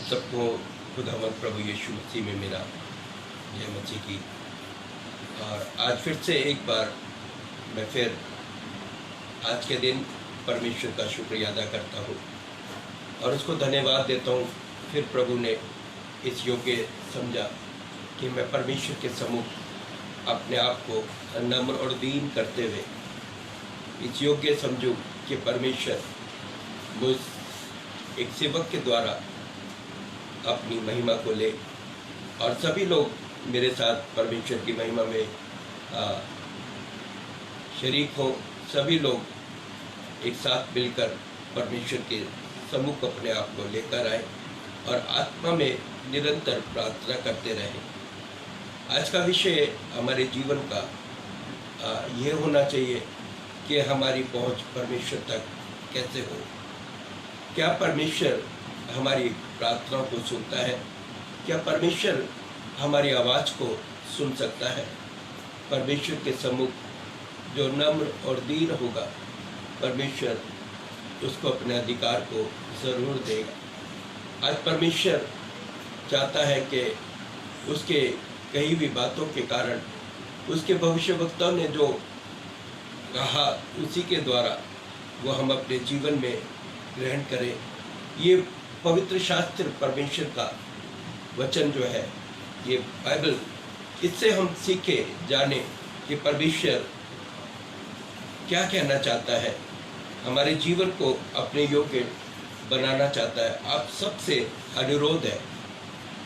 सबको खुदावंद प्रभु यीशु मसीह में मेरा जय मसीह की। और आज फिर से एक बार मैं फिर आज के दिन परमेश्वर का शुक्रिया अदा करता हूँ और उसको धन्यवाद देता हूँ। फिर प्रभु ने इस योग्य समझा कि मैं परमेश्वर के सम्मुख अपने आप को नम्र और दीन करते हुए इस योग्य समझूं कि परमेश्वर मुझ एक सेवक के द्वारा अपनी महिमा को ले और सभी लोग मेरे साथ परमेश्वर की महिमा में शरीक हों। सभी लोग एक साथ मिलकर परमेश्वर के सम्मुख अपने आप को लेकर आए और आत्मा में निरंतर प्रार्थना करते रहें। आज का विषय हमारे जीवन का ये होना चाहिए कि हमारी पहुंच परमेश्वर तक कैसे हो। क्या परमेश्वर हमारी प्रार्थनाओं को सुनता है? क्या परमेश्वर हमारी आवाज़ को सुन सकता है? परमेश्वर के सम्मुख जो नम्र और दीन होगा, परमेश्वर उसको अपने अधिकार को ज़रूर देगा। आज परमेश्वर चाहता है कि उसके कई भी बातों के कारण उसके भविष्यवक्ताओं ने जो कहा उसी के द्वारा वो हम अपने जीवन में ग्रहण करें। ये पवित्र शास्त्र परमेश्वर का वचन जो है, ये बाइबल, इससे हम सीखे जाने कि परमेश्वर क्या कहना चाहता है, हमारे जीवन को अपने योग्य बनाना चाहता है। आप सबसे अनुरोध है,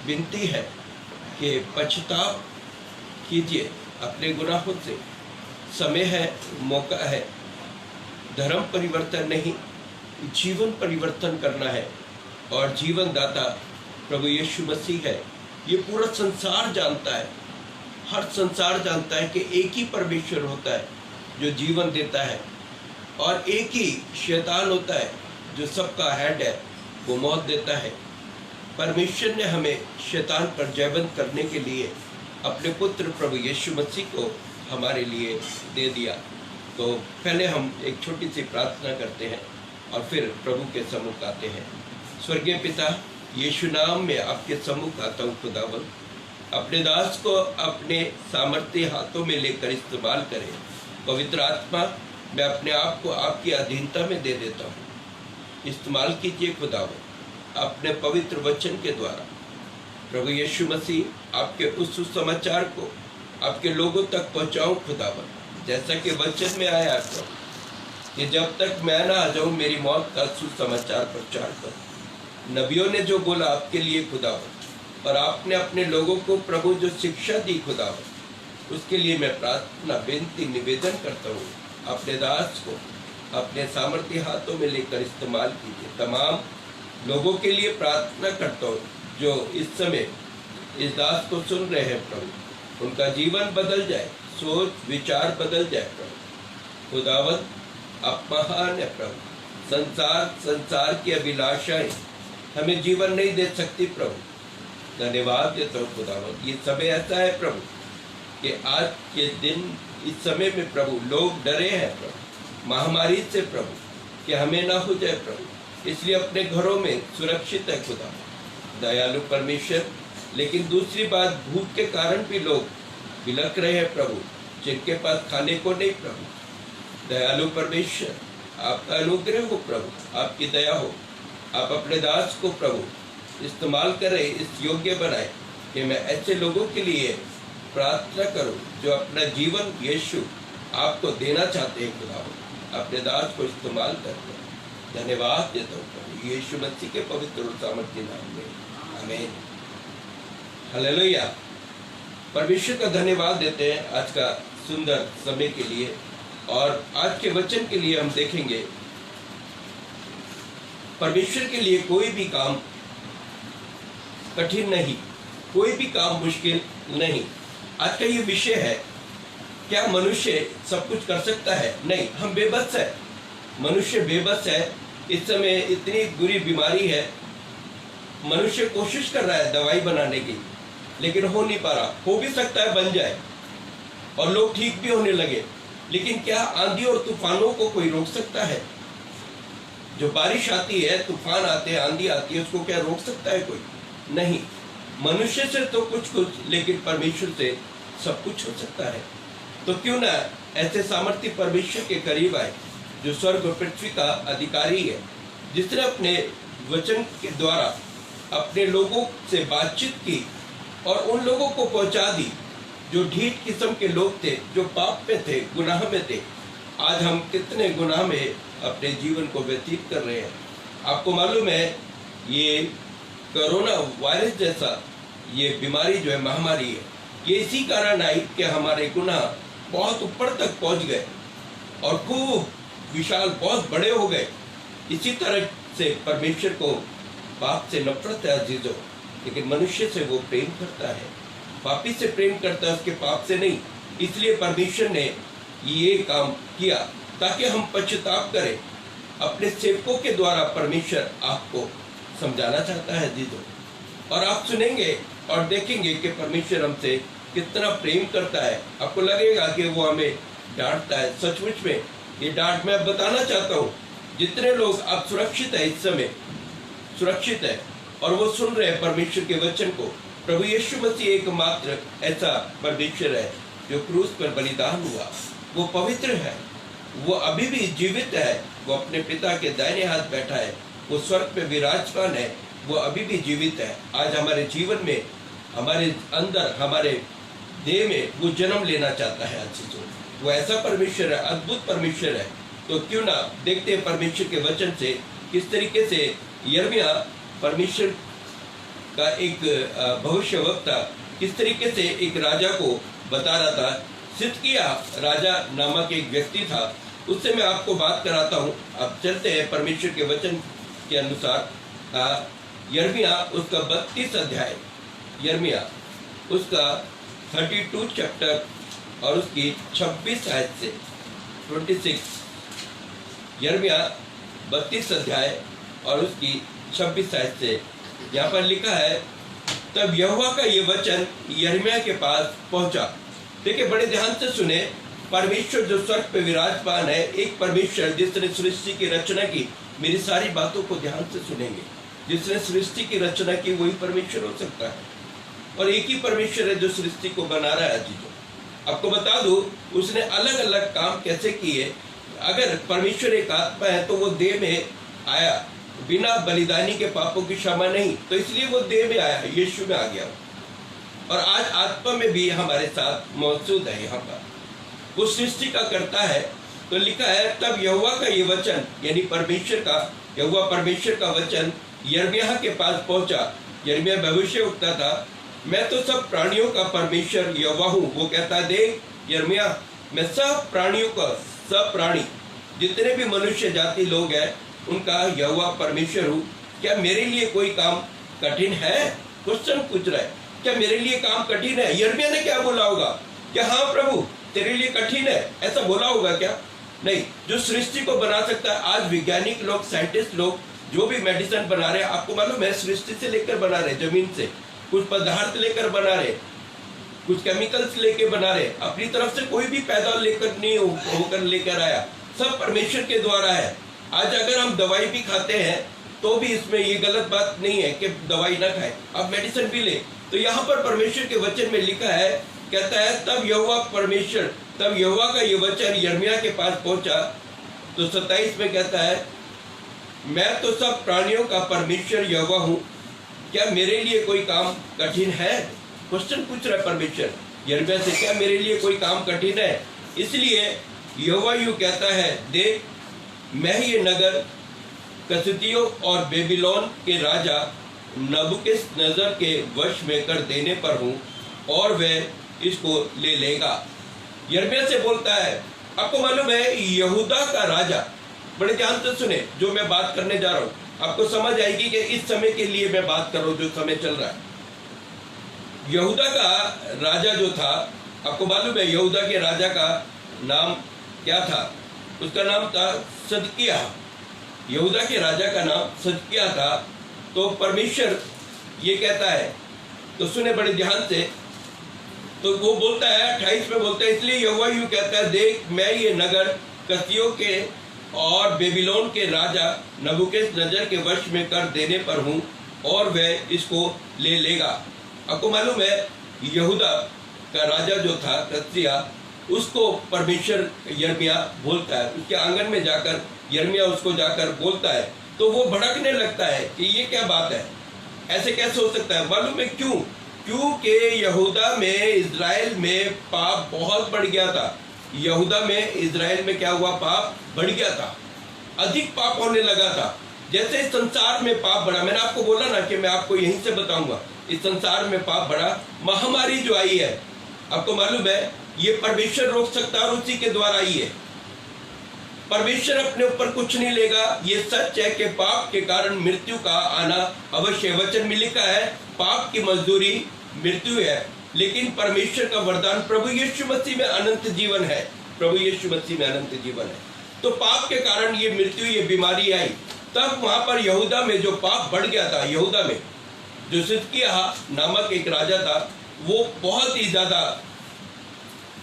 विनती है कि पछताव कीजिए अपने गुनाहों से। समय है, मौका है। धर्म परिवर्तन नहीं, जीवन परिवर्तन करना है और जीवन दाता प्रभु यीशु मसीह है। ये पूरा संसार जानता है, हर संसार जानता है कि एक ही परमेश्वर होता है जो जीवन देता है और एक ही शैतान होता है जो सबका हेड है, वो मौत देता है। परमेश्वर ने हमें शैतान पर जयवंत करने के लिए अपने पुत्र प्रभु यीशु मसीह को हमारे लिए दे दिया। तो पहले हम एक छोटी सी प्रार्थना करते हैं और फिर प्रभु के सम्मुख आते हैं। स्वर्गीय पिता, यीशु नाम में आपके सम्मुख आता हूँ। खुदावंद, अपने दास को अपने सामर्थ्य हाथों में लेकर इस्तेमाल करें। पवित्र आत्मा, मैं अपने आप को आपकी अधीनता में दे देता हूँ। इस्तेमाल कीजिए खुदावंद अपने पवित्र वचन के द्वारा। प्रभु यीशु मसीह, आपके उस सुसमाचार को आपके लोगों तक पहुँचाऊँ खुदावंद, जैसा कि वचन में आया प्रभु कि जब तक मैं ना आ जाऊँ मेरी मौत का सुसमाचार प्रचार करूँ। नबियों ने जो बोला आपके लिए खुदावंद, और आपने अपने लोगों को प्रभु जो शिक्षा दी खुदावंद, उसके लिए मैं प्रार्थना, बेनती, निवेदन करता हूँ। अपने दास को अपने सामर्थ्य हाथों में लेकर इस्तेमाल कीजिए। तमाम लोगों के लिए प्रार्थना करता हूँ जो इस समय इस दास को सुन रहे हैं प्रभु, उनका जीवन बदल जाए, सोच विचार बदल जाए प्रभु। खुदावंद, आप महान है प्रभु। संसार की अभिलाषाएं हमें जीवन नहीं दे सकती प्रभु। धन्यवाद देता हूँ खुदावंद। ये समय ऐसा है प्रभु कि आज के दिन, इस समय में प्रभु लोग डरे हैं प्रभु महामारी से प्रभु, कि हमें ना हो जाए प्रभु, इसलिए अपने घरों में सुरक्षित है खुदा, दयालु परमेश्वर। लेकिन दूसरी बात, भूख के कारण भी लोग बिलख रहे हैं प्रभु, जिनके पास खाने को नहीं प्रभु। दयालु परमेश्वर, आपका अनुग्रह हो प्रभु, आपकी दया हो। आप अपने दास को प्रभु इस्तेमाल करें, इस योग्य बनाए कि मैं ऐसे लोगों के लिए प्रार्थना करूं जो अपना जीवन यीशु आपको देना चाहते हैं खुदा। अपने दास को इस्तेमाल करते हैं। धन्यवाद देता हूँ प्रभु यीशु मसीह के पवित्र और सामर्थ्य नाम में, आमीन। हालेलुया। परमेश्वर का धन्यवाद देते हैं आज का सुंदर समय के लिए। और आज के वचन के लिए हम देखेंगे, परमेश्वर के लिए कोई भी काम कठिन नहीं, कोई भी काम मुश्किल नहीं। आज का ये विषय है, क्या मनुष्य सब कुछ कर सकता है? नहीं, हम बेबस है। मनुष्य बेबस है। इस समय इतनी बुरी बीमारी है, मनुष्य कोशिश कर रहा है दवाई बनाने की, लेकिन हो नहीं पा रहा। हो भी सकता है बन जाए और लोग ठीक भी होने लगे, लेकिन क्या आंधी और तूफानों को कोई रोक सकता है? जो बारिश आती है, तूफान आते हैं, आंधी आती है, उसको क्या रोक सकता है कोई? नहीं। मनुष्य से तो कुछ, लेकिन परमेश्वर से सब कुछ हो सकता है। तो क्यों ना ऐसे सामर्थ्य परमेश्वर के करीब आए, जो स्वर्ग और पृथ्वी का अधिकारी है, जिसने अपने वचन के द्वारा अपने लोगों से बातचीत की और उन लोगों को पहुंचा दी जो ढीठ किस्म के लोग थे, जो पाप में थे, गुनाह में थे। आज हम कितने गुनाह में अपने जीवन को व्यतीत कर रहे हैं। आपको मालूम है, ये कोरोना वायरस जैसा ये बीमारी जो है, महामारी है, ये इसी कारण आई कि हमारे गुनाह बहुत ऊपर तक पहुंच गए और खूब विशाल, बहुत बड़े हो गए। इसी तरह से परमेश्वर को पाप से नफरत है अजीजों, लेकिन मनुष्य से वो प्रेम करता है, पापी से प्रेम करता है, उसके पाप से नहीं। इसलिए परमेश्वर ने ये काम किया ताकि हम पश्चाताप करें। अपने सेवकों के द्वारा परमेश्वर आपको समझाना चाहता है अजीजों, और आप सुनेंगे और देखेंगे कि परमेश्वर हमसे कितना प्रेम करता है। आपको लगेगा कि वो हमें डांटता है। सचमुच में ये डांट मैं बताना चाहता हूँ, जितने लोग अब सुरक्षित है, इस समय सुरक्षित है और वो सुन रहे हैं परमेश्वर के वचन को। प्रभु यीशु मसीह एकमात्र ऐसा परमेश्वर है जो क्रूस पर बलिदान हुआ। वो पवित्र है, वो अभी भी जीवित है, वो अपने पिता के दाहिने हाथ बैठा है, वो स्वर्ग पे विराजमान है, वो अभी भी जीवित है। आज हमारे जीवन में, हमारे अंदर, हमारे देह में वो जन्म लेना चाहता है। आज वो ऐसा परमेश्वर है, अद्भुत परमेश्वर है। तो क्यों ना देखते हैं परमेश्वर के वचन से किस तरीके से यिर्मयाह परमेश्वर का एक भविष्यवक्ता किस तरीके से एक राजा को बता रहा था। सिदकिय्याह राजा नामक एक व्यक्ति था, उससे मैं आपको बात कराता हूँ। अब चलते हैं परमेश्वर के वचन के अनुसार यिर्मयाह उसका 32 अध्याय, यिर्मयाह उसका 32 चैप्टर और उसकी 26 आयत से 26, यिर्मयाह 32 अध्याय और उसकी 26 आयत से यहाँ पर लिखा है, तब यहोवा का ये वचन यिर्मयाह के पास पहुंचा। देखिए, बड़े ध्यान से सुने। परमेश्वर जो स्वर्ग पे विराजमान है, एक परमेश्वर जिसने सृष्टि की रचना की, मेरी सारी बातों को ध्यान से सुनेंगे। जिसने सृष्टि की रचना की वही परमेश्वर हो सकता है, और एक ही परमेश्वर है जो सृष्टि को बना रहा है। चीजों आपको बता दूं, उसने अलग अलग काम कैसे किए। अगर परमेश्वर एक आत्मा है तो वो देह में आया, बिना बलिदानी के पापों की क्षमा नहीं, तो इसलिए वो देह में आया, यीशु में आ गया, और आज आत्मा में भी हमारे साथ मौजूद है। यहाँ पर वो सृष्टि का करता है। तो लिखा है, तब यहोवा का ये वचन, यानी परमेश्वर का, यहोवा परमेश्वर का वचन यिर्मयाह के पास पहुंचा। यिर्मयाह भविष्यवक्ता था। मैं तो सब प्राणियों का परमेश्वर यहोवा हूँ। वो कहता है, देख यिर्मयाह, मैं सब प्राणियों का, सब प्राणी जितने भी मनुष्य जाति लोग हैं, उनका यहोवा परमेश्वर हूँ। क्या मेरे लिए कोई काम कठिन है? क्वेश्चन पूछ रहा है, क्या मेरे लिए काम कठिन है? यिर्मयाह ने क्या बोला होगा? क्या हाँ प्रभु तेरे लिए कठिन है, ऐसा बोला होगा क्या? नहीं। जो सृष्टि को बना सकता है, आज वैज्ञानिक लोग, साइंटिस्ट लोग जो भी मेडिसिन बना रहे हैं, आपको मालूम है, सृष्टि से लेकर बना रहे, जमीन से कुछ पदार्थ लेकर बना रहे, कुछ केमिकल्स लेके बना रहे, अपनी तरफ से कोई भी पैदा लेकर नहीं होकर लेकर आया, सब परमेश्वर के द्वारा है। आज अगर हम दवाई भी खाते हैं तो भी इसमें ये गलत बात नहीं है कि दवाई ना खाए, आप मेडिसिन भी ले। तो यहाँ पर परमेश्वर के वचन में लिखा है, कहता है, तब यहोवा परमेश्वर, तब यहोवा का ये वचन यिर्मयाह के पास पहुंचा। तो 27 में कहता है, मैं तो सब प्राणियों का परमेश्वर यहोवा हूँ, क्या मेरे लिए कोई काम कठिन है? क्वेश्चन पूछ रहा है परमेश्वर यिर्मयाह से, क्या मेरे लिए कोई काम कठिन है? इसलिए यहोवा यूं कहता है, देख मैं ये नगर कसदियों और बेबीलोन के राजा नबूकदनेस्सर के वश में कर देने पर हूँ, और वह इसको ले लेगा। यिर्मयाह से बोलता है। आपको मालूम है, यहूदा का राजा, बड़े ध्यान से सुने जो मैं बात करने जा रहा हूँ, आपको समझ आएगी कि इस समय के लिए मैं बात कर रहा हूँ, जो समय चल रहा है। यहूदा का राजा जो था, आपको मालूम है यहूदा के राजा का नाम क्या था? उसका नाम था सिदकिय्याह। यहूदा के राजा का नाम सिदकिय्याह था। तो परमेश्वर ये कहता है, तो सुने बड़े ध्यान से। तो वो बोलता है, 28 में बोलता है, इसलिए यहोवा यूं कहता है, देख मैं ये नगर कसदियों के और बेबीलोन के राजा नबूकदनेस्सर के वश में कर देने पर हूँ और वह इसको ले लेगा। आपको मालूम है यहूदा का राजा जो था कस्दिया, उसको परमेश्वर यिर्मयाह बोलता है, उसके आंगन में जाकर यिर्मयाह उसको जाकर बोलता है, तो वो भड़कने लगता है कि ये क्या बात है, ऐसे कैसे हो सकता है। मालूम है क्यों? क्योंकि यहूदा में इजराइल में पाप बहुत बढ़ गया था। यहूदा में इजराइल में क्या हुआ? पाप बढ़ गया था, अधिक पाप होने लगा था। जैसे इस संसार में पाप बढ़ा, मैंने आपको बोला ना कि मैं आपको यहीं से बताऊंगा, इस संसार में पाप बढ़ा। महामारी जो आई है, आपको मालूम है ये परमेश्वर रोक सकता है और उसी के द्वारा आई है। परमेश्वर अपने ऊपर कुछ नहीं लेगा। ये सच है कि पाप के कारण मृत्यु का आना अवश्य। वचन में लिखा है पाप की मजदूरी मृत्यु है, लेकिन परमेश्वर का वरदान प्रभु यीशु मसीह में अनंत जीवन है। प्रभु यीशु मसीह में अनंत जीवन है। तो पाप के कारण ये मृत्यु, ये बीमारी आई। तब वहां पर यहूदा में जो पाप बढ़ गया था, यहूदा में जो सिदकिय्याह नामक एक राजा था, वो बहुत ही ज्यादा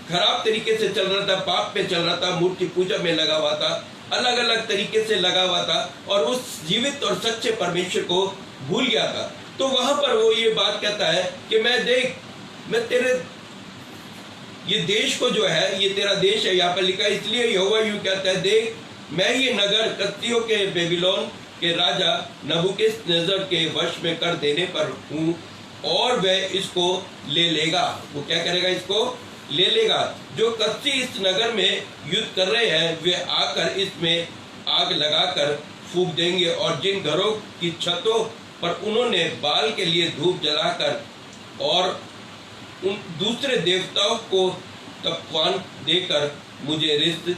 खराब तरीके से चल रहा था, पाप पे चल रहा था, मूर्ति पूजा में लगा हुआ था, अलग अलग तरीके से लगा हुआ था और उस जीवित और सच्चे परमेश्वर को भूल गया था। तो वहां पर वो ये बात कहता है कि मैं तेरे ये देश को जो है, ये तेरा देश है, यहाँ पर लिखा है। इसलिए यहोवा यूं कहता है, देख मैं ये नगर कस्दियों के बेबीलोन के राजा नबूकदनेस्सर के वश में कर देने पर हूँ और वह इसको ले लेगा। वो क्या करेगा? इसको ले लेगा। जो कस्दी इस नगर में युद्ध कर रहे हैं वे आकर इसमें आग लगाकर फूंक देंगे और जिन घरों की छतों पर उन्होंने बाल के लिए धूप जलाकर और उन दूसरे देवताओं को तपवान देकर मुझे रिज़्क़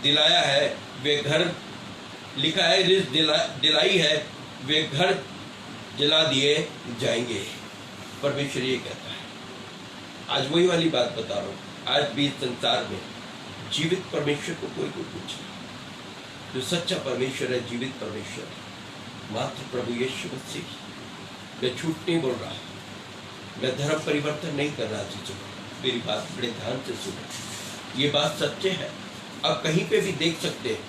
दिलाया है, वे घर, लिखा है रिज़्क़ दिलाई है, वे घर जला दिए जाएंगे। परमेश्वर ये कहता है। आज वही वाली बात बता रहा हूँ। आज भी इस संसार में जीवित परमेश्वर को कोई कुछ नहीं। जो सच्चा परमेश्वर है, जीवित परमेश्वर है, मात्र प्रभु यीशु मसीह। मैं झूठ नहीं बोल रहा, मैं धर्म परिवर्तन नहीं कर रहा चीजों। मेरी बात बड़े ध्यान से सुनो, ये बात सच्चे है। आप कहीं पे भी देख सकते हैं,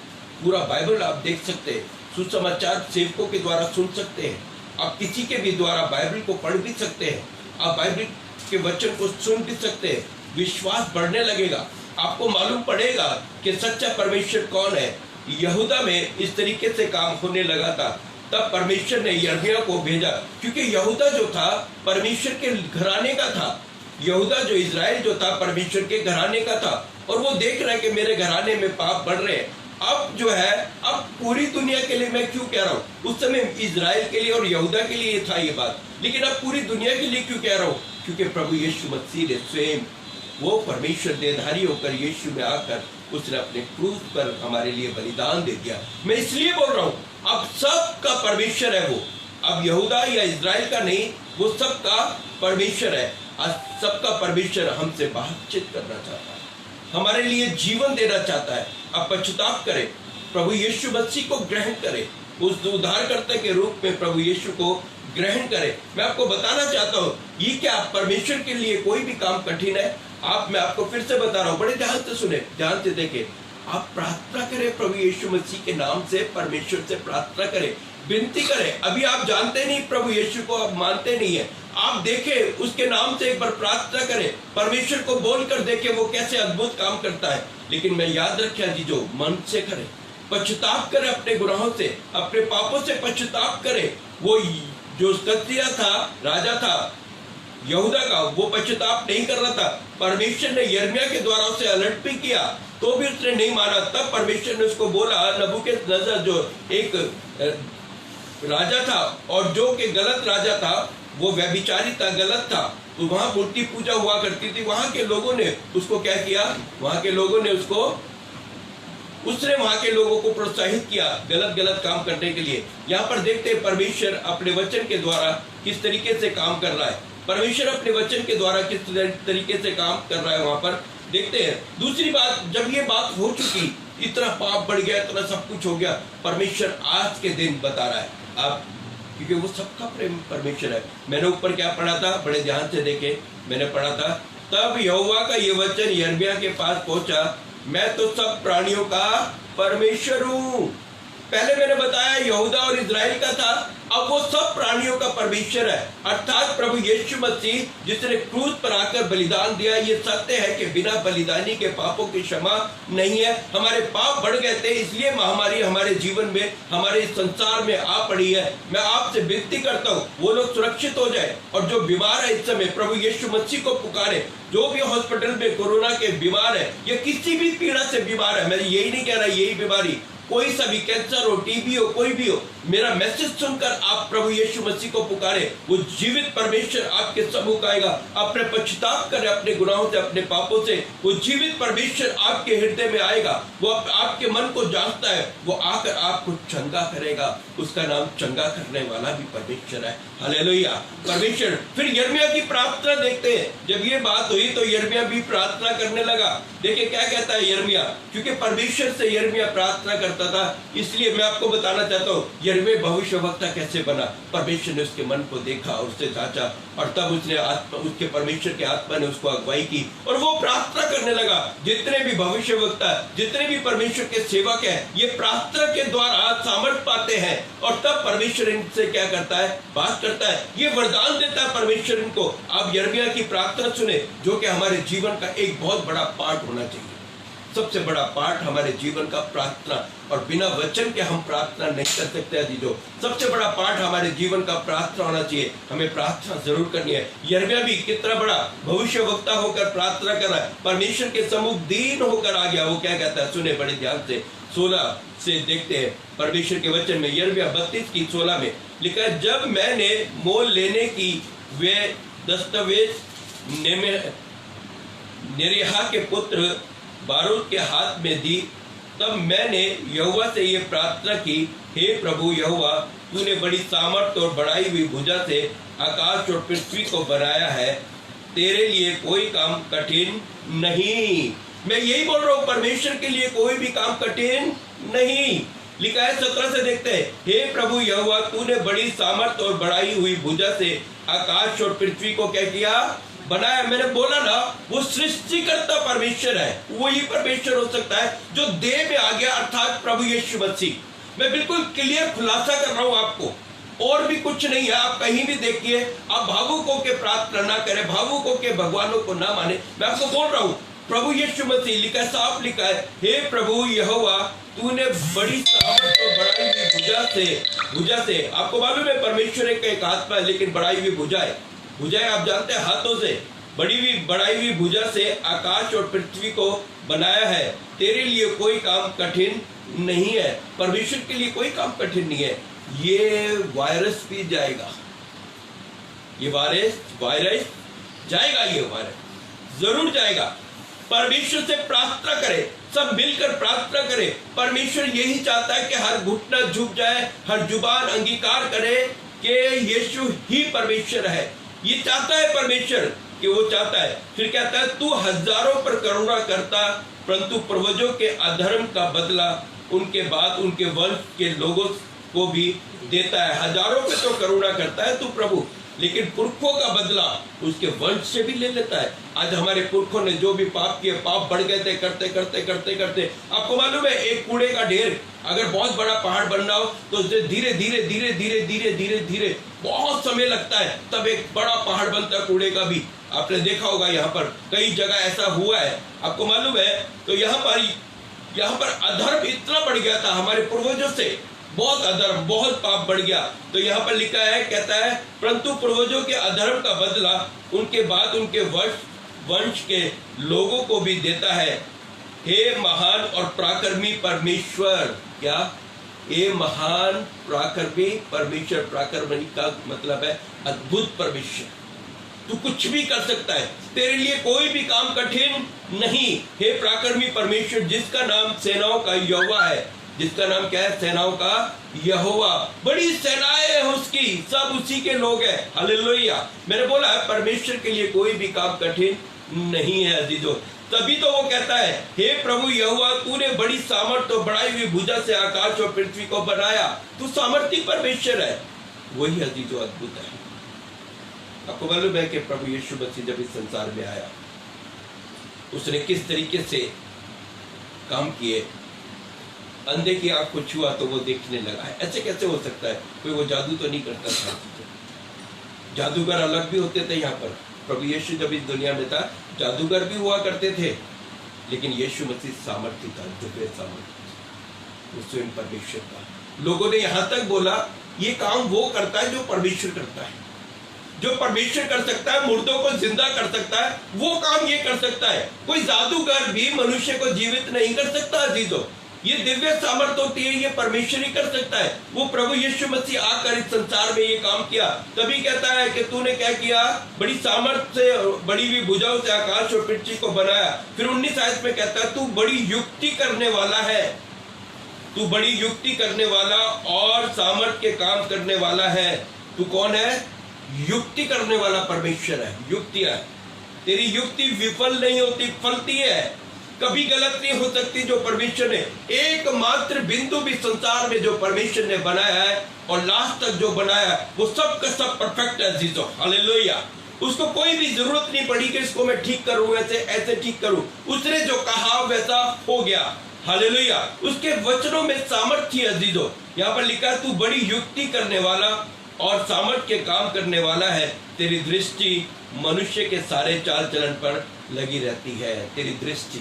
पूरा बाइबल आप देख सकते हैं, सुसमाचार सेवकों के द्वारा सुन सकते हैं, आप किसी के भी द्वारा बाइबल को पढ़ भी सकते हैं, आप बाइबल के वचन को सुन भी सकते हैं। विश्वास बढ़ने लगेगा, आपको मालूम पड़ेगा कि सच्चा परमेश्वर कौन है। यहूदा में इस तरीके से काम होने लगा था, तब परमेश्वर ने यिर्मयाह को भेजा, क्योंकि यहूदा जो था परमेश्वर के घराने का था। यहूदा जो इजराइल जो था परमेश्वर के घराने का था, और वो देख रहा है कि मेरे घराने में पाप बढ़ रहे हैं। अब जो है, अब पूरी दुनिया के लिए मैं क्यों कह रहा हूँ, उस समय इजराइल के लिए और यहूदा के लिए था ये बात, लेकिन अब पूरी दुनिया के लिए क्यों कह रहा हूँ? क्योंकि प्रभु यीशु मसीह ने स्वयं, वो परमेश्वर देहधारी होकर यीशु में आकर उसने अपने क्रूस पर हमारे लिए बलिदान दे दिया। मैं इसलिए बोल रहा हूँ, अब सबका परमेश्वर है वो, अब यहूदा या इजराइल का नहीं, वो सबका परमेश्वर है। आज सबका परमेश्वर हमसे बातचीत करना चाहता है, हमारे लिए जीवन देना चाहता है। अब पश्चाताप करें, प्रभु यीशु मसीह को ग्रहण करें, उस उद्धारकर्ता के रूप में प्रभु यीशु को ग्रहण करें। मैं आपको बताना चाहता हूँ, ये क्या परमेश्वर के लिए कोई भी काम कठिन है? मैं आपको फिर से बता रहा हूँ, बड़े ध्यान से सुने, ध्यान से देखें। आप प्रार्थना करें प्रभु यीशु मसीह के नाम से, परमेश्वर से प्रार्थना करें, विनती करें। अभी आप जानते नहीं प्रभु यीशु को, आप मानते नहीं है, आप देखें उसके नाम से एक बार प्रार्थना करें, परमेश्वर को बोलकर देखें वो कैसे अद्भुत काम करता है। लेकिन मैं याद रखिए जी, जो मन से करें, पश्चाताप करें अपने गुनाहों से, अपने पापों से पश्चाताप करें। वो जो कस्दिया था, राजा था यहूदा का, वो पश्चाताप नहीं कर रहा था। परमेश्वर ने यिर्मयाह के द्वारा उसे अलर्ट भी किया, तो भी उसने नहीं माना। तब परमेश्वर ने उसको बोला, नबूकदनेस्सर जो एक राजा था और जो कि गलत राजा था, वो व्यभिचारी था, गलत था, तो वहां मूर्ति पूजा हुआ करती थी। वहां के लोगों ने उसको क्या किया, वहां के लोगों ने उसने वहां के लोगों को प्रोत्साहित किया गलत काम करने के लिए। यहाँ पर देखते हैं परमेश्वर अपने वचन के द्वारा किस तरीके से काम कर रहा है। परमेश्वर अपने वचन के द्वारा किस तरीके से काम कर रहा है, वहां पर देखते हैं। दूसरी बात, जब ये बात हो चुकी, इतना पाप बढ़ गया, इतना सब कुछ हो गया, परमेश्वर आज के दिन बता रहा है आप, क्योंकि वो सबका प्रेम परमेश्वर है। मैंने ऊपर क्या पढ़ा था, बड़े ध्यान से देखे, मैंने पढ़ा था, तब यहोवा का ये वचन यिर्मयाह के पास पहुंचा, मैं तो सब प्राणियों का परमेश्वर हूं। पहले मैंने बताया यहूदा और इजराइल का था, अब वो सब प्राणियों का परमेश्वर है, अर्थात प्रभु यीशु मसीह जिसने क्रूस पर आकर बलिदान दिया। ये सत्य है कि बिना बलिदानी के पापों की क्षमा नहीं है। हमारे पाप बढ़ गए थे, इसलिए महामारी हमारे जीवन में, हमारे संसार में आ पड़ी है। मैं आपसे विनती करता हूँ वो लोग सुरक्षित हो जाए, और जो बीमार है इस समय प्रभु यीशु मसीह को पुकारे। जो भी हॉस्पिटल में कोरोना के बीमार है या किसी भी पीड़ा से बीमार है, मैं यही नहीं कह रहा यही बीमारी, कोई सा भी कैंसर हो, टीबी हो, कोई भी हो, मेरा मैसेज सुनकर आप प्रभु यीशु मसीह को पुकारे। वो जीवित परमेश्वर आपके सम्मुख आएगा। अपने पश्चाताप करें अपने गुनाहों से, अपने पापों से। वो जीवित परमेश्वर आपके हृदय में आएगा। वो आपके मन को जानता है, वो आकर आपको चंगा करेगा। उसका नाम चंगा करने वाला भी परमेश्वर है। हालेलुया परमेश्वर। फिर यिर्मयाह की प्रार्थना देखते हैं। जब ये बात हुई तो यिर्मयाह भी प्रार्थना करने लगा। देखिए क्या कहता है यिर्मयाह, क्योंकि परमेश्वर से यिर्मयाह प्रार्थना करता था, इसलिए मैं आपको बताना चाहता हूँ यिर्मयाह भविष्यवक्ता कैसे बना। परमेश्वर ने उसके मन को देखा और उससे जांचा, और तब उसने उसके परमेश्वर के आत्मा ने उसको अगुवाई की और वो प्रार्थना करने लगा। जितने भी भविष्यवक्ता, जितने भी परमेश्वर के सेवक हैं, ये प्रार्थना के द्वारा सामर्थ पाते हैं, और तब परमेश्वर इनसे क्या करता है, बात करता है, ये वरदान देता है परमेश्वर इनको। आप यिर्मयाह की प्रार्थना सुने, जो कि हमारे जीवन का एक बहुत बड़ा पार्ट होना चाहिए। सबसे बड़ा पार्ट हमारे जीवन का प्रार्थना, और बिना वचन के हम प्रार्थना नहीं कर सकते अजीजों। सबसे बड़ा पार्ट हमारे जीवन का प्रार्थना होना चाहिए। हमें प्रार्थना जरूर करनी है। यिर्मयाह भी कितना बड़ा भविष्यवक्ता होकर प्रार्थना कर रहा है, परमेश्वर के सम्मुख दीन होकर आ गया। वो क्या कहता है, सुने बड़े ध्यान से। 16 से देखते हैं परमेश्वर के वचन में। यिर्मयाह 32:16 में लिखा है, जब मैंने मोल लेने की वे दस्तावेज नेरिय्याह के पुत्र बारूद के हाथ में दी, तब मैंने यहोवा से ये प्रार्थना की, हे प्रभु यहोवा, तूने बड़ी सामर्थ और बढ़ाई हुई भुजा से आकाश और पृथ्वी को बनाया है, तेरे लिए कोई काम कठिन नहीं। मैं यही बोल रहा हूँ, परमेश्वर के लिए कोई भी काम कठिन नहीं। लिखा है 17 से देखते हैं, हे प्रभु यहोवा, तूने बड़ी सामर्थ और बढ़ाई हुई भुजा से आकाश और पृथ्वी को क्या किया, बनाया। मैंने बोला ना, वो सृष्टिकर्ता परमेश्वर है। वही परमेश्वर हो सकता है जो देह में आ गया, अर्थात प्रभु यीशु मसीह। मैं बिल्कुल क्लियर खुलासा कर रहा हूं आपको, और भी कुछ नहीं है। आप कहीं भी देखिए, आप भावुक होकर प्रार्थना ना करें, भावुक होकर भगवानों को ना माने। मैं आपको बोल रहा हूँ, प्रभु यीशु मसीह लिखा, साफ लिखा है, हे प्रभु यहोवा, तूने बड़ी सामर्थ और बढ़ाई हुई भुजा से। आपको मालूम है परमेश्वर एक आत्मा है, लेकिन बढ़ाई हुई भुजा है। भुजाएं आप जानते हैं, हाथों से बढ़ाई हुई भुजा से आकाश और पृथ्वी को बनाया है। तेरे लिए कोई काम कठिन नहीं है। परमेश्वर के लिए कोई काम कठिन नहीं है। ये वायरस भी जाएगा, ये वायरस जाएगा, ये वायरस जरूर जाएगा। परमेश्वर से प्रार्थना करें, सब मिलकर प्रार्थना करें। परमेश्वर यही चाहता है कि हर घुटना झुक जाए, हर जुबान अंगीकार करे कि यीशु ही परमेश्वर है। ये चाहता है परमेश्वर, कि वो चाहता है। फिर कहता है, तू हजारों पर करुणा करता, परंतु पूर्वजों के अधर्म का बदला उनके बाद उनके वंश के लोगों को भी देता है। हजारों पे तो करुणा करता है तू प्रभु, लेकिन पुरखों का बदला उसके वंश से भी ले लेता है। आज हमारे पुरखों ने जो भी पाप किए, पाप बढ़ गए थे करते करते करते करते। आपको मालूम है, एक कूड़े का ढेर अगर बहुत बड़ा पहाड़ बनना हो तो उसे धीरे धीरे धीरे धीरे धीरे धीरे धीरे बहुत समय लगता है, तब एक बड़ा पहाड़ बनता है कूड़े का भी। आपने देखा होगा, यहाँ पर कई जगह ऐसा हुआ है, आपको मालूम है। तो यहाँ पर अधर्म इतना बढ़ गया था हमारे पूर्वजों से, बहुत अधर्म, बहुत पाप बढ़ गया। तो यहाँ पर लिखा है, कहता है, परंतु पूर्वजों के अधर्म का बदला उनके बाद उनके वंश के लोगों को भी देता है। हे महान और पराक्रमी परमेश्वर। क्या? हे महान पराक्रमी परमेश्वर। पराक्रमी का मतलब है अद्भुत परमेश्वर। तू कुछ भी कर सकता है, तेरे लिए कोई भी काम कठिन नहीं। हे पराक्रमी परमेश्वर, जिसका नाम सेनाओं का यहोवा है। जिसका नाम क्या है? सेनाओं का यहोवा। बड़ी सेनाएं है उसकी, सब उसी के लोग हैं। हालेलुया। मैंने बोला है परमेश्वर के लिए कोई भी काम कठिन नहीं है अजीजों। तभी तो वो कहता है, हे प्रभु यहोवा, तूने बड़ी सामर्थ और बढ़ाई हुई भुजा से आकाश और पृथ्वी को बनाया। तू सामर्थी परमेश्वर है। वही अजीजों अद्भुत है। आपको मालूम है कि प्रभु यीशु मसीह जब इस संसार में आया, उसने किस तरीके से काम किए। अंधे की आंख को छुआ तो वो देखने लगा है। ऐसे कैसे हो सकता है? कोई वो जादू तो नहीं करता था। जादूगर अलग भी होते थे। यहाँ पर प्रभु यीशु जब इस दुनिया में था, जादूगर भी हुआ करते थे, लेकिन यीशु मसीह सामर्थ्य था, दिव्य सामर्थ्य, वो स्वयं परमेश्वर था। लोगों ने यहाँ तक बोला ये काम वो करता है जो परमेश्वर करता है। जो परमेश्वर कर सकता है, मुर्दों को जिंदा कर सकता है, वो काम ये कर सकता है। कोई जादूगर भी मनुष्य को जीवित नहीं कर सकता। अजीजों, ये दिव्य सामर्थ्य होती है, ये परमेश्वर ही कर सकता है। वो प्रभु यीशु मसीह आकर इस संसार में ये काम किया, तभी कहता है कि तूने क्या किया, बड़ी सामर्थ्य से, बड़ी हुई भुजाओं से आकाश और पृथ्वी को बनाया। फिर 19 आयत में कहता है तू बड़ी युक्ति करने वाला है, तू बड़ी युक्ति करने वाला और सामर्थ्य के काम करने वाला है। तू कौन है? युक्ति करने वाला परमेश्वर है। युक्ति है, तेरी युक्ति विफल नहीं होती, फलती है, कभी गलत नहीं हो सकती। जो परमेश्वर ने एकमात्र बिंदु भी संसार में जो परमेश्वर ने बनाया है और लास्ट तक जो बनाया है, वो सब का सब परफेक्ट है जीजो। हालेलुया। उसको कोई भी जरूरत नहीं पड़ी कि इसको मैं ठीक करूं, ऐसे ठीक करूं। उसने जो कहा वैसा हो गया। हालेलुया। उसके वचनों में सामर्थ्य है जीजो। यहाँ पर लिखा है तू बड़ी युक्ति करने वाला और सामर्थ्य के काम करने वाला है। तेरी दृष्टि मनुष्य के सारे चाल चलन पर लगी रहती है। तेरी दृष्टि,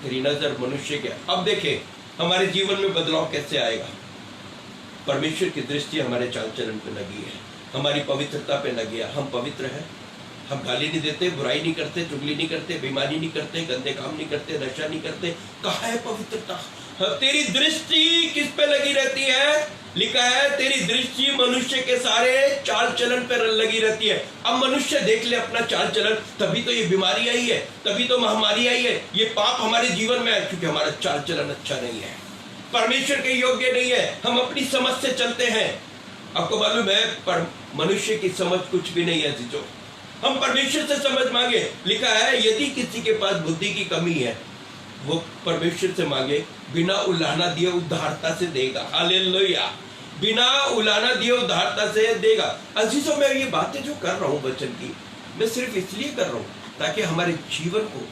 तेरी नजर मनुष्य के। अब देखें हमारे जीवन में बदलाव कैसे आएगा। परमेश्वर की दृष्टि हमारे चाल चलन पे लगी है, हमारी पवित्रता पे लगी है। हम पवित्र हैं, हम गाली नहीं देते, बुराई नहीं करते, चुगली नहीं करते, बेईमानी नहीं करते, गंदे काम नहीं करते, नशा नहीं करते। कहाँ है पवित्रता? तेरी दृष्टि किस पे लगी रहती है? लिखा है तेरी दृष्टि मनुष्य के सारे चाल चलन पर लगी रहती है। अब मनुष्य देख ले अपना चाल चलन, तभी तो ये बीमारी आई है, तभी तो महामारी आई है, ये पाप हमारे जीवन में है, क्योंकि हमारा चाल चलन अच्छा नहीं है, परमेश्वर के योग्य नहीं है, हम अपनी समझ से चलते हैं। आपको मालूम है पर मनुष्य की समझ कुछ भी नहीं है जीजो। हम परमेश्वर से समझ मांगे। लिखा है यदि किसी के पास बुद्धि की कमी है वो परमेश्वर से मांगे, बिना उलाहना दिए उदारता से देगा। हालेलुया। बिना उलाहना दिए उदारता से देगा। अजीजों, मैं ये बातें जो कर रहा हूँ वचन की, मैं सिर्फ इसलिए कर रहा हूँ ताकि हमारे जीवन को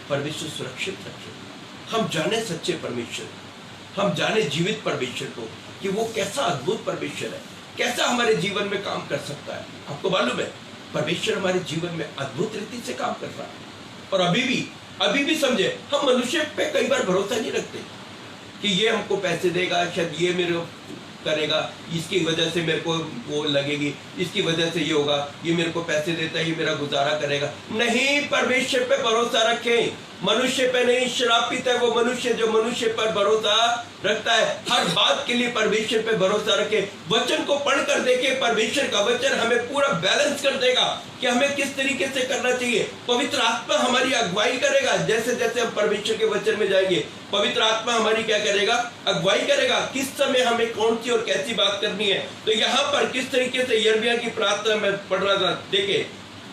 परमेश्वर सुरक्षित रखे। हम जाने सच्चे परमेश्वर, हम जाने जीवित परमेश्वर को कि वो कैसा अद्भुत परमेश्वर है, कैसा हमारे जीवन में काम कर सकता है। आपको मालूम है परमेश्वर हमारे जीवन में अद्भुत रीति से काम कर रहा है। और अभी भी समझे, हम मनुष्य पे कई बार भरोसा नहीं रखते कि ये हमको पैसे देगा, शायद ये मेरे करेगा, इसकी वजह से मेरे को वो लगेगी, इसकी वजह से ये होगा, ये मेरे को पैसे देता है, ये मेरा गुजारा करेगा। नहीं, परमेश्वर पे भरोसा रखें, मनुष्य पे नहीं। श्रापित है वो मनुष्य जो मनुष्य पर भरोसा रखता है। हर बात के लिए परमेश्वर पे भरोसा रखे। वचन को पढ़कर देखे, परमेश्वर का वचन हमें पूरा बैलेंस कर देगा कि हमें किस तरीके से करना चाहिए। पवित्र आत्मा हमारी अगुवाई करेगा। जैसे जैसे हम परमेश्वर के वचन में जाएंगे, पवित्र आत्मा हमारी क्या करेगा? अगुवाई करेगा, किस समय हमें कौन सी और कैसी बात करनी है। तो यहाँ पर किस तरीके से यिर्मयाह की प्रार्थना में पढ़ रहा था, देखे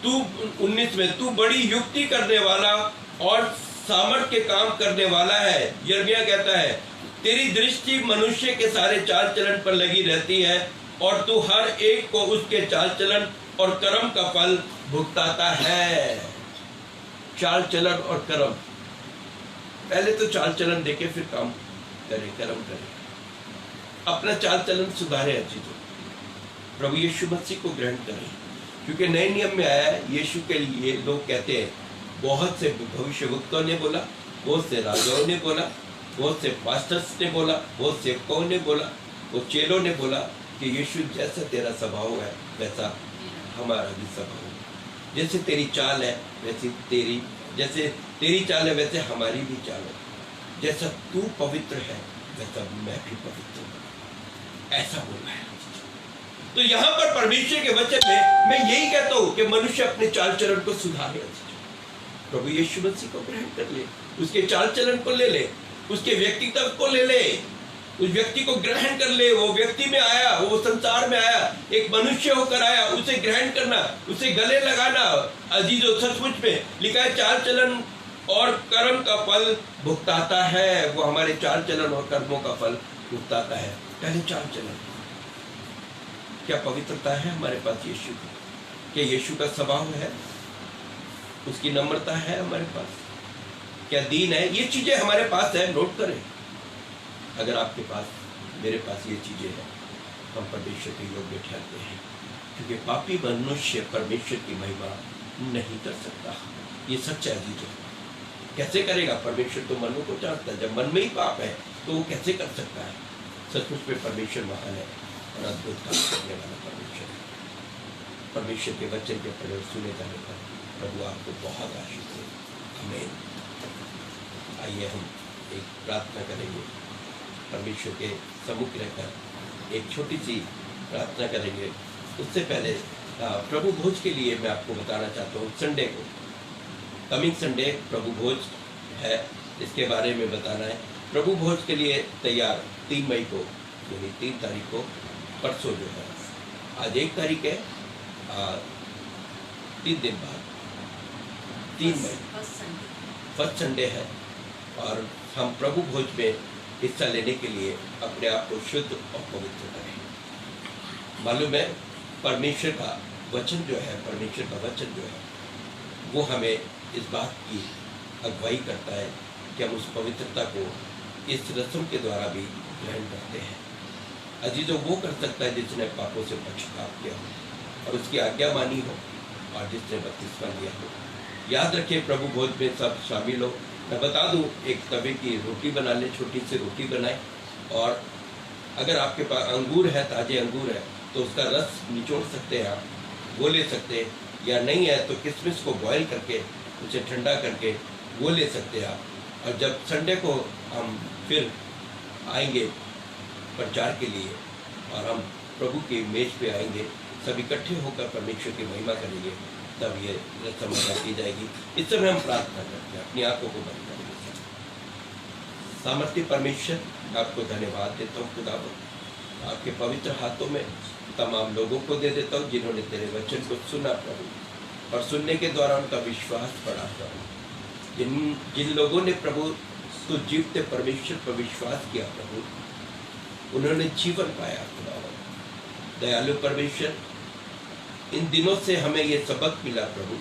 तू 19 में, तू बड़ी युक्ति करने वाला और सामर्थ्य के काम करने वाला है। यिर्मयाह कहता है तेरी दृष्टि मनुष्य के सारे चाल चलन पर लगी रहती है और तू हर एक को उसके चाल चलन और कर्म का फल भुगताता है। चाल चलन और कर्म, पहले तो चाल चलन देखे फिर काम करे, कर्म करे, अपना चाल चलन सुधारे। अच्छी तो प्रभु यीशु मसीह को ग्रहण करें, क्योंकि नए नियम में आया है यीशु के लिए। लोग कहते हैं, बहुत से भविष्यवक्ताओं ने बोला, बहुत से राजाओं ने बोला, बहुत से पास्टर्स ने बोला, बहुत से सेवकों ने बोला, वो चेलों ने बोला कि यीशु जैसा तेरा स्वभाव है वैसा हमारा भी स्वभाव है, जैसे तेरी चाल है वैसी तेरी, जैसे तेरी चाल है वैसे हमारी भी चाल है, जैसा तू पवित्र है वैसा मैं भी पवित्र हूँ, ऐसा बोला है। तो यहाँ पर परमेश्वर के वचन में मैं यही कहता हूँ कि मनुष्य अपने चाल चलन को सुधारे। प्रभु यीशु मसीह को ग्रहण कर ले, उसके चाल चलन को ले ले, उसके व्यक्तित्व को ले ले, उस व्यक्ति को ग्रहण कर ले। वो व्यक्ति में आया, वो संसार में आया, एक मनुष्य होकर आया, उसे ग्रहण करना, उसे गले लगाना। अजीजों, सचमुच में लिखा है चाल चलन और कर्म का फल भुगताता है। वो हमारे चाल चलन और कर्मों का फल भुगताता है। पहले चाल चलन, क्या पवित्रता है हमारे पास यीशु की? क्या यीशु का स्वभाव है? उसकी नम्रता है हमारे पास? क्या दीन है? ये चीजें हमारे पास है, नोट करें। अगर आपके पास, मेरे पास ये चीज़ें हैं, हम परमेश्वर के योग्य ठहरते हैं, क्योंकि पापी मनुष्य परमेश्वर की महिमा नहीं कर सकता। ये सच्चा चीज है। कैसे करेगा? परमेश्वर तो मनों को जानता है। जब मन में ही पाप है तो वो कैसे कर सकता है? सचमुच में परमेश्वर महान है और अद्भुत काम करने वाला परमेश्वर है। परमेश्वर के वचन के प्रयोग सुने जाने पर प्रभु आपको बहुत आशीष दे। आमीन। आइए हम एक प्रार्थना करेंगे, परमेश्वर के सम्मुख रहकर एक छोटी सी प्रार्थना करेंगे। उससे पहले प्रभु भोज के लिए मैं आपको बताना चाहता हूँ। संडे को, कमिंग संडे प्रभु भोज है, इसके बारे में बताना है। प्रभु भोज के लिए तैयार 3 मई को, यानी 3 तारीख को, परसों जो है, आज 1 तारीख है, 3 दिन बाद 3 मई फर्स्ट संडे है, और हम प्रभु भोज में हिस्सा लेने के लिए अपने आप को शुद्ध और पवित्र करें। मालूम है, परमेश्वर का वचन जो है, परमेश्वर का वचन जो है, वो हमें इस बात की अगुवाई करता है कि हम उस पवित्रता को इस रस्म के द्वारा भी ग्रहण करते हैं। अजीजों, वो कर सकता है जिसने पापों से पश्चाताप किया हो और उसकी आज्ञा मानी हो, और जिसने बपतिस्मा लिया हो। याद रखिए, प्रभु भोज में सब शामिल हो। मैं बता दूं, एक तवे की रोटी बना लें, छोटी सी रोटी बनाएं, और अगर आपके पास अंगूर है, ताजे अंगूर है, तो उसका रस निचोड़ सकते हैं आप, वो ले सकते हैं, या नहीं है तो किशमिश को बॉईल करके उसे ठंडा करके वो ले सकते हैं आप। और जब संडे को हम फिर आएंगे प्रचार के लिए, और हम प्रभु की मेज पे आएंगे, सब इकट्ठे होकर परमेश्वर की महिमा करेंगे, तब ये रस्म अदा की जाएगी। इस समय हम प्रार्थना करते हैं, अपनी आंखों को बंद करेंगे। सामर्थ्य परमेश्वर, आपको धन्यवाद देता हूँ खुदा, आपके पवित्र हाथों में तमाम लोगों को दे देता हूँ जिन्होंने तेरे वचन को सुना प्रभु, और सुनने के द्वारा उनका विश्वास बढ़ा प्रभु। जिन लोगों ने प्रभु तो जीवते परमेश्वर पर विश्वास किया प्रभु, उन्होंने जीवन पाया खुदा। दयालु परमेश्वर, इन दिनों से हमें ये सबक मिला प्रभु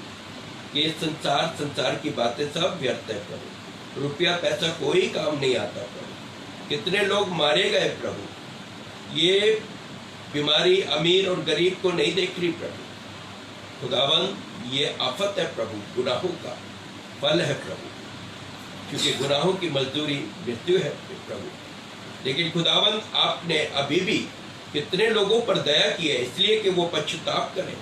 कि ये संसार की बातें सब व्यर्थ है प्रभु। रुपया पैसा कोई काम नहीं आता प्रभु। कितने लोग मारे गए प्रभु। ये बीमारी अमीर और गरीब को नहीं देख रही प्रभु। खुदावन, ये आफत है प्रभु, गुनाहों का फल है प्रभु, क्योंकि गुनाहों की मजदूरी मृत्यु है प्रभु। लेकिन खुदावन, आपने अभी भी कितने लोगों पर दया की है, इसलिए कि वो पश्चाताप करें।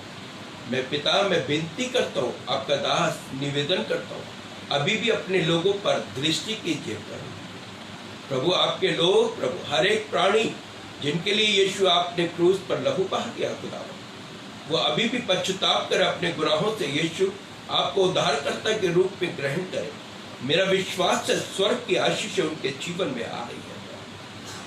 मैं पिता, मैं विनती करता हूँ, आपका दास निवेदन करता हूँ, अभी भी अपने लोगों पर दृष्टि कीजिए प्रभु। प्रभु, आपके लोग प्रभु, हर एक प्राणी जिनके लिए यीशु आपने क्रूस पर लहू बहा दिया खुदा, वो अभी भी पश्चाताप कर अपने गुनाहों से यीशु आपको उद्धारकर्ता के रूप में ग्रहण करें। मेरा विश्वास है स्वर्ग की आशीष उनके जीवन में आ रही है।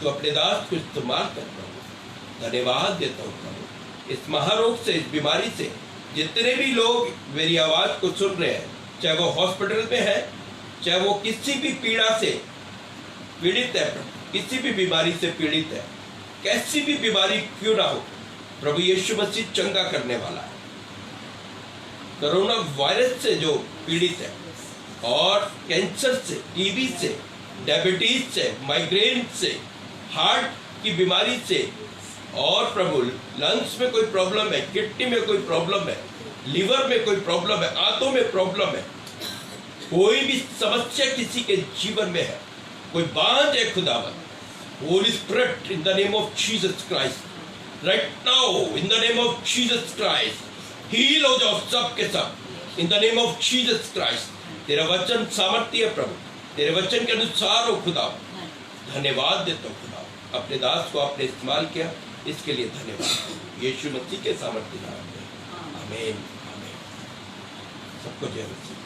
तो अपने दास को इस्तेमाल कर प्रभु, धन्यवाद देता हूँ प्रभु। इस महारोग से, इस बीमारी से जितने भी लोग मेरी आवाज को सुन रहे हैं, चाहे वो हॉस्पिटल में है, चाहे वो किसी भी पीड़ा से पीड़ित है, किसी भी बीमारी से पीड़ित है, कैसी भी बीमारी क्यों ना हो, प्रभु यीशु मसीह चंगा करने वाला है। कोरोना वायरस से जो पीड़ित है, और कैंसर से, टीबी से, डायबिटीज से, माइग्रेन से, हार्ट की बीमारी से, और प्रभु लंग्स में कोई प्रॉब्लम है, किडनी में कोई प्रॉब्लम है, लिवर में कोई प्रॉब्लम है, आंतों में प्रॉब्लम है, कोई भी समस्या किसी के जीवन में है, कोई बांझ है खुदावन, Holy Spirit, in the name of Jesus Christ, right now, in the name of Jesus Christ, heal हो जाओ सब के सब, in the name of Jesus Christ। तेरा वचन सामर्थ्य है प्रभु, तेरे वचन के अनुसार हो खुदा। धन्यवाद देता हूँ खुदा, अपने दास को आपने इस्तेमाल किया, इसके लिए धन्यवाद। यीशु मसीह के सामर्थ्य नाम में, आमीन, आमीन। सबको जय मसीह।